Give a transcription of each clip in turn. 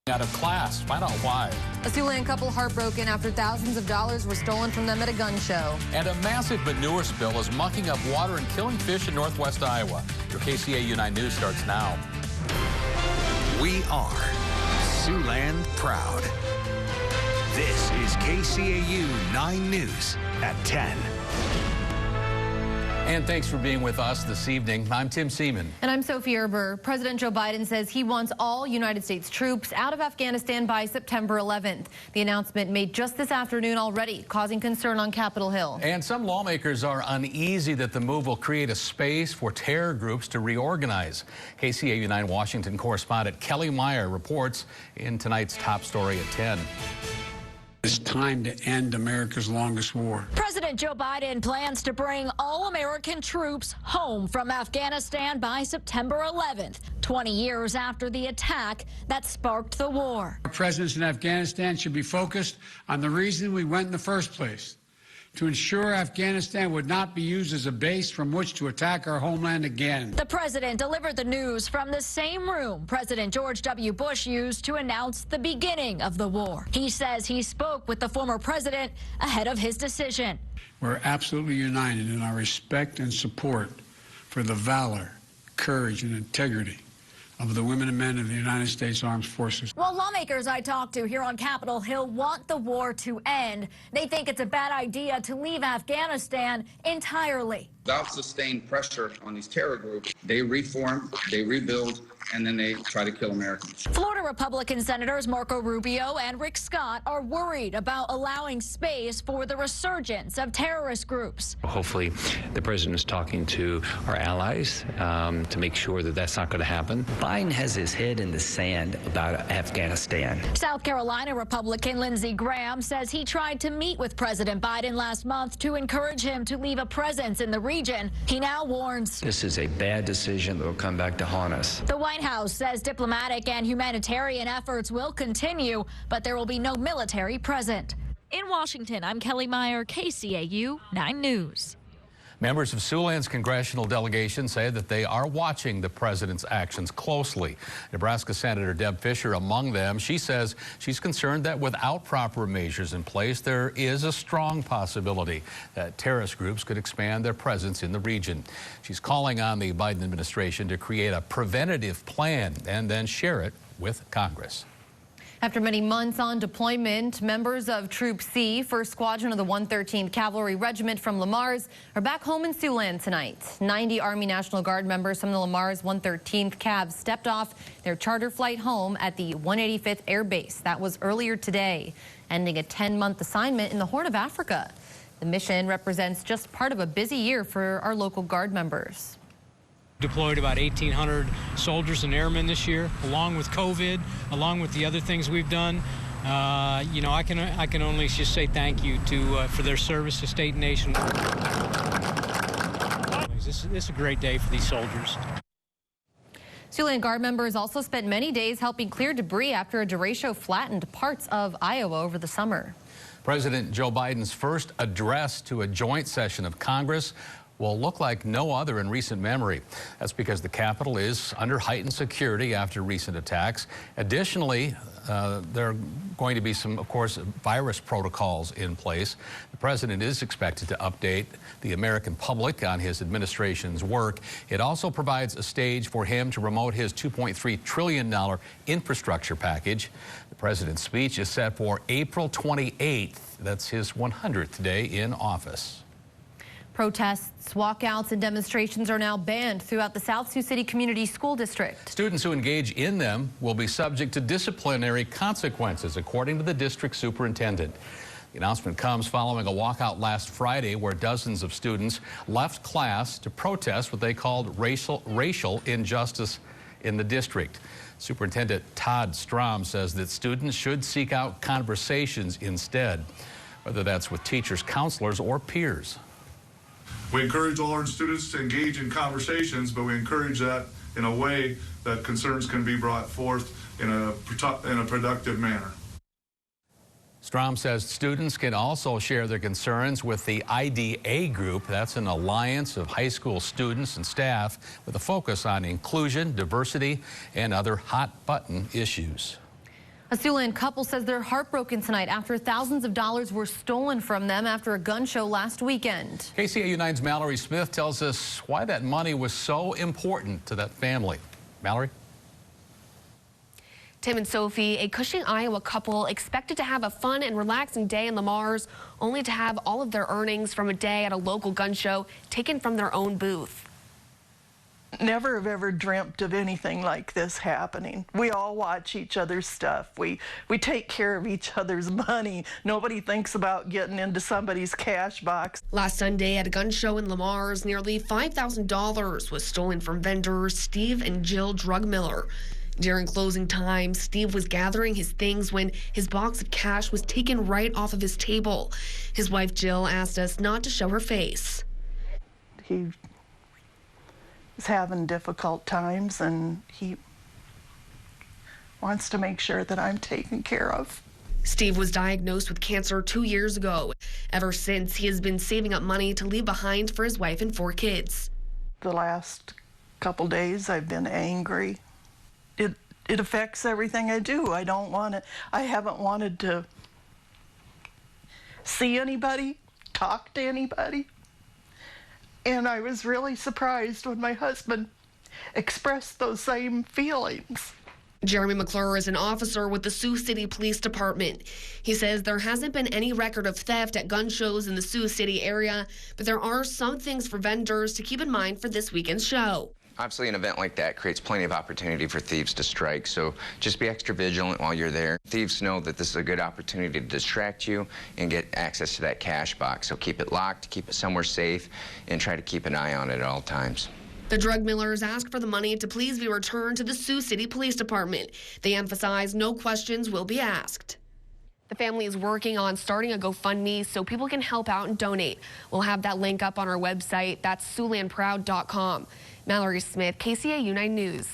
Out of class. Find out why. A Siouxland couple heartbroken after thousands of dollars were stolen from them at a gun show. And a massive manure spill is mucking up water and killing fish in northwest Iowa. Your KCAU 9 News starts now. We are Siouxland proud. This is KCAU 9 News at 10. And thanks for being with us this evening. I'm Tim Seaman. And I'm Sophie Erber. President Joe Biden says he wants all United States troops out of Afghanistan by September 11th. The announcement made just this afternoon already, causing concern on Capitol Hill. And some lawmakers are uneasy that the move will create a space for terror groups to reorganize. KCAU 9 Washington correspondent Kelly Meyer reports in tonight's top story at 10. It's time to end America's longest war. President Joe Biden plans to bring all American troops home from Afghanistan by September 11th, 20 years after the attack that sparked the war. Our presence in Afghanistan should be focused on the reason we went in the first place, to ensure Afghanistan would not be used as a base from which to attack our homeland again. The president delivered the news from the same room President George W. Bush used to announce the beginning of the war. He says he spoke with the former president ahead of his decision. We're absolutely united in our respect and support for the valor, courage, and integrity of the women and men of the United States Armed Forces. While lawmakers I talked to here on Capitol Hill want the war to end, they think it's a bad idea to leave Afghanistan entirely. Without sustained pressure on these terror groups, they reform, they rebuild, and then they try to kill Americans. Florida Republican Senators Marco Rubio and Rick Scott are worried about allowing space for the resurgence of terrorist groups. Hopefully the president is talking to our allies to make sure that that's not going to happen. Biden has his head in the sand about Afghanistan. South Carolina Republican Lindsey Graham says he tried to meet with President Biden last month to encourage him to leave a presence in the region. He now warns This is a bad decision that will come back to haunt us. the White House says diplomatic and humanitarian efforts will continue, but there will be no military present. In Washington, I'm Kelly Meyer, KCAU 9 News. Members of Siouxland's congressional delegation say that they are watching the president's actions closely. Nebraska Senator Deb Fischer among them. She says she's concerned that without proper measures in place, there is a strong possibility that terrorist groups could expand their presence in the region. She's calling on the Biden administration to create a preventative plan and then share it with Congress. After many months on deployment, members of Troop C, 1st Squadron of the 113th Cavalry Regiment from Lamar's, are back home in Siouxland tonight. 90 Army National Guard members from the Lamar's 113th Cav stepped off their charter flight home at the 185th Air Base. That was earlier today, ending a 10-month assignment in the Horn of Africa. The mission represents just part of a busy year for our local Guard members. Deployed about 1,800 soldiers and airmen this year, along with COVID, along with the other things we've done. You know, I can only just say thank you to for their service to state and nation. This is a great day for these soldiers. Siouxland Guard members also spent many days helping clear debris after a derecho flattened parts of Iowa over the summer. President Joe Biden's first address to a joint session of Congress will look like no other in recent memory. That's because the Capitol is under heightened security after recent attacks. Additionally, there are going to be some, of course, virus protocols in place. The president is expected to update the American public on his administration's work. It also provides a stage for him to promote his $2.3 trillion infrastructure package. The president's speech is set for April 28th. That's his 100th day in office. Protests, walkouts, and demonstrations are now banned throughout the South Sioux City Community School District. Students who engage in them will be subject to disciplinary consequences, according to the district superintendent. The announcement comes following a walkout last Friday where dozens of students left class to protest what they called racial injustice in the district. Superintendent Todd Strom says that students should seek out conversations instead, whether that's with teachers, counselors, or peers. We encourage all our students to engage in conversations, but we encourage that in a way that concerns can be brought forth in a productive manner. Strom says students can also share their concerns with the IDA group. That's an alliance of high school students and staff with a focus on inclusion, diversity, and other hot-button issues. A Siouxland couple says they're heartbroken tonight after thousands of dollars were stolen from them after a gun show last weekend. KCAU 9's Mallory Smith tells us why that money was so important to that family. Mallory? Tim and Sophie, a Cushing, Iowa couple expected to have a fun and relaxing day in Lamar's, only to have all of their earnings from a day at a local gun show taken from their own booth. Never have ever dreamt of anything like this happening. We all watch each other's stuff. We take care of each other's money. Nobody thinks about getting into somebody's cash box. Last Sunday at a gun show in Lamar's, nearly $5,000 was stolen from vendors Steve and Jill Drugmiller. During closing time, Steve was gathering his things when his box of cash was taken right off of his table. His wife Jill asked us not to show her face. He is having difficult times, and he wants to make sure that I'm taken care of. Steve was diagnosed with cancer 2 years ago. Ever since, he has been saving up money to leave behind for his wife and 4 kids. The last couple days I've been angry. It affects everything I do. I haven't wanted to see anybody, talk to anybody. And I was really surprised when my husband expressed those same feelings. Jeremy McClure is an officer with the Sioux City Police Department. He says there hasn't been any record of theft at gun shows in the Sioux City area, but there are some things for vendors to keep in mind for this weekend's show. Obviously, an event like that creates plenty of opportunity for thieves to strike, so just be extra vigilant while you're there. Thieves know that this is a good opportunity to distract you and get access to that cash box, so keep it locked, keep it somewhere safe, and try to keep an eye on it at all times. The Drugmillers asked for the money to please be returned to the Sioux City Police Department. They emphasize no questions will be asked. The family is working on starting a GoFundMe so people can help out and donate. We'll have that link up on our website. That's SiouxlandProud.com. Mallory Smith, KCAU 9 News.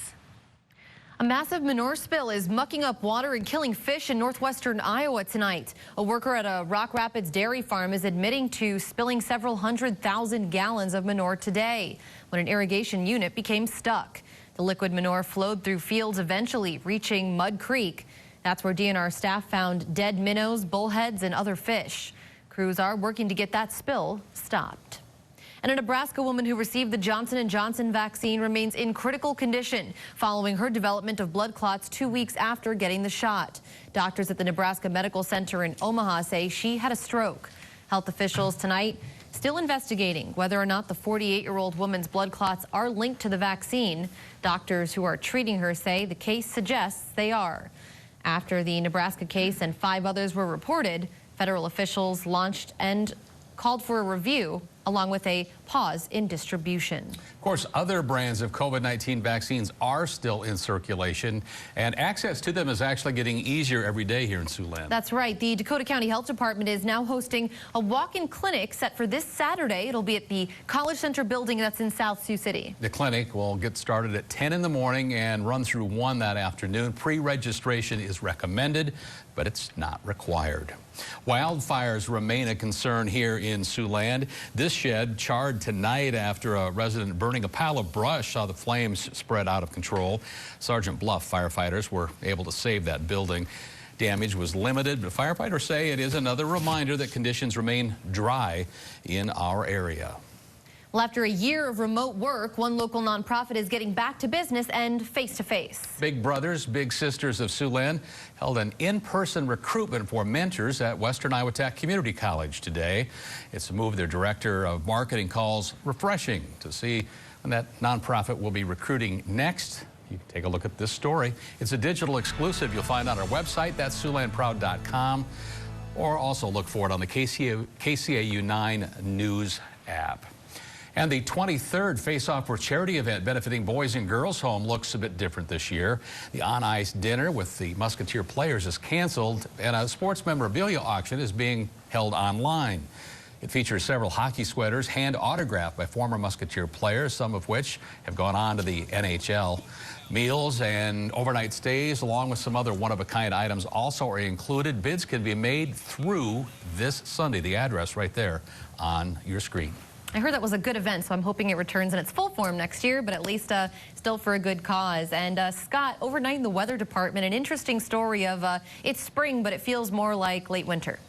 A massive manure spill is mucking up water and killing fish in northwestern Iowa tonight. A worker at a Rock Rapids dairy farm is admitting to spilling several 100,000 gallons of manure today when an irrigation unit became stuck. The liquid manure flowed through fields, eventually reaching Mud Creek. That's where DNR staff found dead minnows, bullheads, and other fish. Crews are working to get that spill stopped. And a Nebraska woman who received the Johnson & Johnson vaccine remains in critical condition following her development of blood clots 2 weeks after getting the shot. Doctors at the Nebraska Medical Center in Omaha say she had a stroke. Health officials tonight still investigating whether or not the 48-year-old woman's blood clots are linked to the vaccine. Doctors who are treating her say the case suggests they are. After the Nebraska case and 5 others were reported, federal officials launched and called for a review along with a pause in distribution. Of course, other brands of COVID-19 vaccines are still in circulation, and access to them is actually getting easier every day here in Siouxland. That's right. The Dakota County Health Department is now hosting a walk-in clinic set for this Saturday. It'll be at the College Center building that's in South Sioux City. The clinic will get started at 10 in the morning and run through 1 that afternoon. Pre-registration is recommended, but it's not required. Wildfires remain a concern here in Siouxland. This shed charred tonight after a resident burning a pile of brush saw the flames spread out of control. Sergeant Bluff firefighters were able to save that building. Damage was limited, but firefighters say it is another reminder that conditions remain dry in our area. Well, after a year of remote work, one local nonprofit is getting back to business and face-to-face. Big Brothers, Big Sisters of Siouxland held an in-person recruitment for mentors at Western Iowa Tech Community College today. It's a move their director of marketing calls refreshing. To see when that nonprofit will be recruiting next, you can take a look at this story. It's a digital exclusive you'll find on our website. That's SiouxlandProud.com, or also look for it on the KCAU 9 News app. And the 23rd Face-Off for Charity event benefiting Boys and Girls Home looks a bit different this year. The on-ice dinner with the Musketeer players is canceled, and a sports memorabilia auction is being held online. It features several hockey sweaters hand autographed by former Musketeer players, some of which have gone on to the NHL. Meals and overnight stays, along with some other one-of-a-kind items, also are included. Bids can be made through this Sunday. The address right there on your screen. I heard that was a good event, so I'm hoping it returns in its full form next year, but at least still for a good cause. And Scott, overnight in the weather department, an interesting story of it's spring, but it feels more like late winter.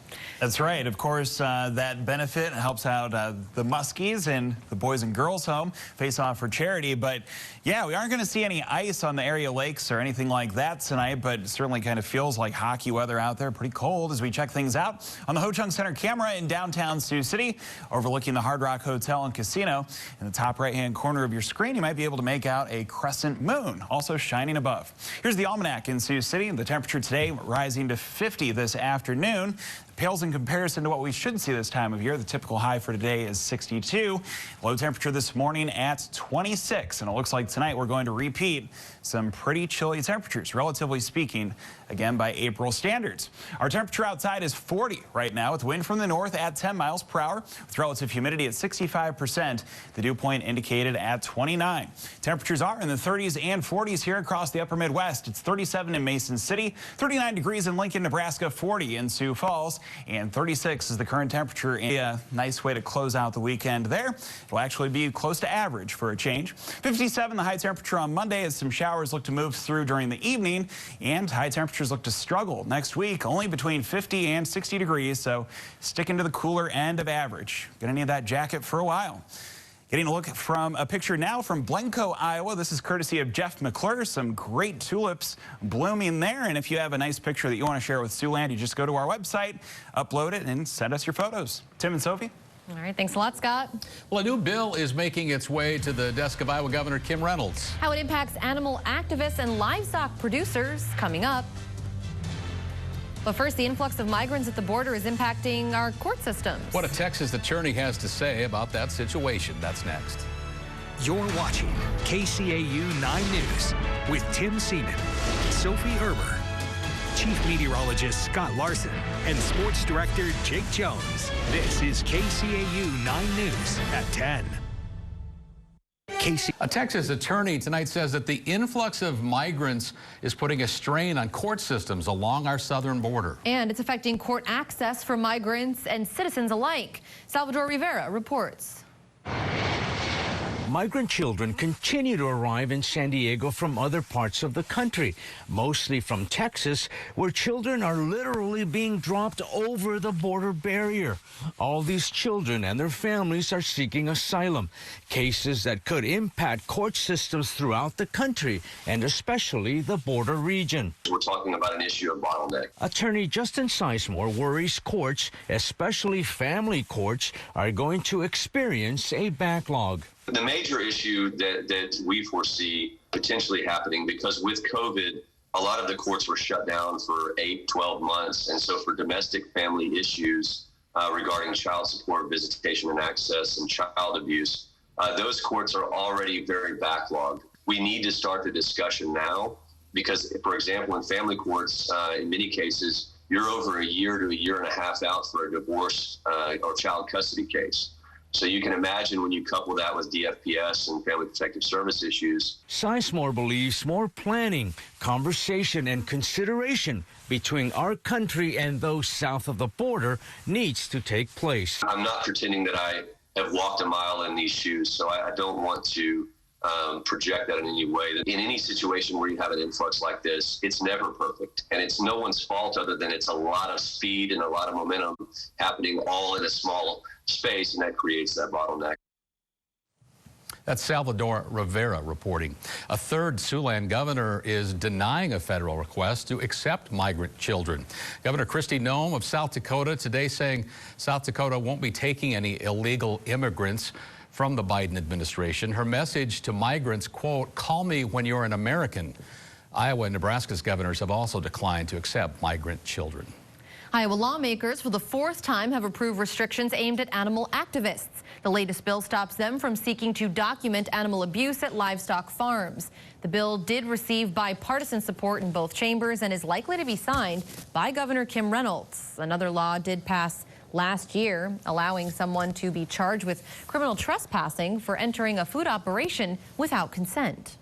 That's right. Of course, that benefit helps out the Muskies and the Boys and Girls Home face off for charity. But yeah, we aren't going to see any ice on the area lakes or anything like that tonight, but it certainly kind of feels like hockey weather out there. Pretty cold as we check things out on the Ho Chung Center camera in downtown Sioux City, overlooking the Hard Rock Hotel and Casino. In the top right-hand corner of your screen, you might be able to make out a crescent moon, also shining above. Here's the almanac in Sioux City. The temperature today rising to 50 this afternoon. Pales in comparison to what we should see this time of year. The typical high for today is 62. Low temperature this morning at 26. And it looks like tonight we're going to repeat some pretty chilly temperatures, relatively speaking, again by April standards. Our temperature outside is 40 right now with wind from the north at 10 miles per hour with relative humidity at 65%. The dew point indicated at 29. Temperatures are in the 30s and 40s here across the upper Midwest. It's 37 in Mason City, 39 degrees in Lincoln, Nebraska, 40 in Sioux Falls, and 36 is the current temperature. A nice way to close out the weekend there. It'll actually be close to average for a change. 57 the high temperature on Monday as some showers look to move through during the evening, and high temperatures look to struggle next week, only between 50 and 60 degrees, so sticking to the cooler end of average. Gonna need that jacket for a while. Getting a look from a picture now from Blencoe, Iowa. This is courtesy of Jeff McClure. Some great tulips blooming there. And if you have a nice picture that you want to share with Siouxland, you just go to our website, upload it, and send us your photos. Tim and Sophie? All right, thanks a lot, Scott. Well, a new bill is making its way to the desk of Iowa Governor Kim Reynolds. How it impacts animal activists and livestock producers coming up. But first, the influx of migrants at the border is impacting our court systems. What a Texas attorney has to say about that situation. That's next. You're watching KCAU 9 News with Tim Seaman, Sophie Herber, Chief Meteorologist Scott Larson, and Sports Director Jake Jones. This is KCAU 9 News at 10. A Texas attorney tonight says that the influx of migrants is putting a strain on court systems along our southern border. And it's affecting court access for migrants and citizens alike. Salvador Rivera reports. Migrant children continue to arrive in San Diego from other parts of the country, mostly from Texas, where children are literally being dropped over the border barrier. All these children and their families are seeking asylum, cases that could impact court systems throughout the country, and especially the border region. We're talking about an issue of bottleneck. Attorney Justin Sizemore worries courts, especially family courts, are going to experience a backlog. The major issue that we foresee potentially happening, because with COVID, a lot of the courts were shut down for 8, 12 months. And so for domestic family issues regarding child support, visitation and access, and child abuse, those courts are already very backlogged. We need to start the discussion now because, for example, in family courts, in many cases, you're over a year to a year and a half out for a divorce or child custody case. So you can imagine when you couple that with DFPS and Family Protective Service issues. Sizemore believes more planning, conversation, and consideration between our country and those south of the border needs to take place. I'm not pretending that I have walked a mile in these shoes, so I don't want to project that in any way. In any situation where you have an influx like this, it's never perfect. And it's no one's fault other than it's a lot of speed and a lot of momentum happening all in a small space, and that creates that bottleneck. That's Salvador Rivera reporting. A third Siouxland governor is denying a federal request to accept migrant children. Governor Kristi Noem of South Dakota today saying South Dakota won't be taking any illegal immigrants from the Biden administration. Her message to migrants, quote, "Call me when you're an American." Iowa and Nebraska's governors have also declined to accept migrant children. Iowa lawmakers for the fourth time have approved restrictions aimed at animal activists. The latest bill stops them from seeking to document animal abuse at livestock farms. The bill did receive bipartisan support in both chambers and is likely to be signed by Governor Kim Reynolds. Another law did pass last year, allowing someone to be charged with criminal trespassing for entering a food operation without consent.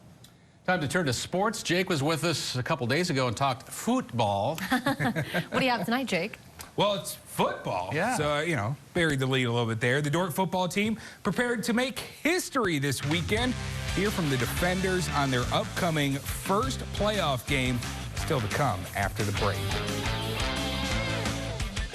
Time to turn to sports. Jake was with us a couple days ago and talked football. What do you have tonight, Jake? Well, it's football. Yeah. So, you know, buried the lead a little bit there. The Dordt football team prepared to make history this weekend. Hear from the defenders on their upcoming first playoff game. Still to come after the break.